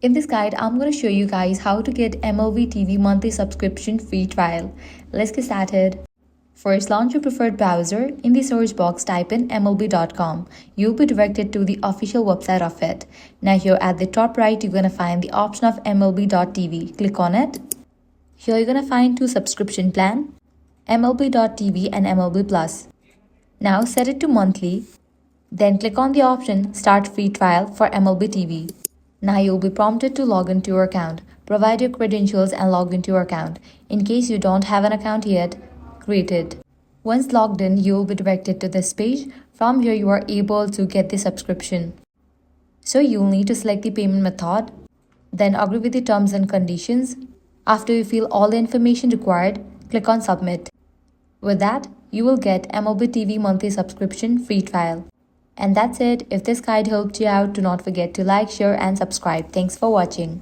In this guide, I'm going to show you guys how to get MLB TV monthly subscription free trial. Let's get started. First, launch your preferred browser. In the search box, type in MLB.com. You'll be directed to the official website of it. Now here at the top right, you're going to find the option of MLB.TV. Click on it. Here you're going to find two subscription plans, MLB.TV and MLB Plus. Now set it to monthly. Then click on the option Start Free Trial for MLB TV. Now you'll be prompted to log into your account. Provide your credentials and log into your account. In case you don't have an account yet, create it. Once logged in, you will be directed to this page. From here, you are able to get the subscription. So you'll need to select the payment method, then agree with the terms and conditions. After you fill all the information required, click on Submit. With that, you will get MLB TV monthly subscription free trial. And that's it. If this guide helped you out, do not forget to like, share and subscribe. Thanks for watching.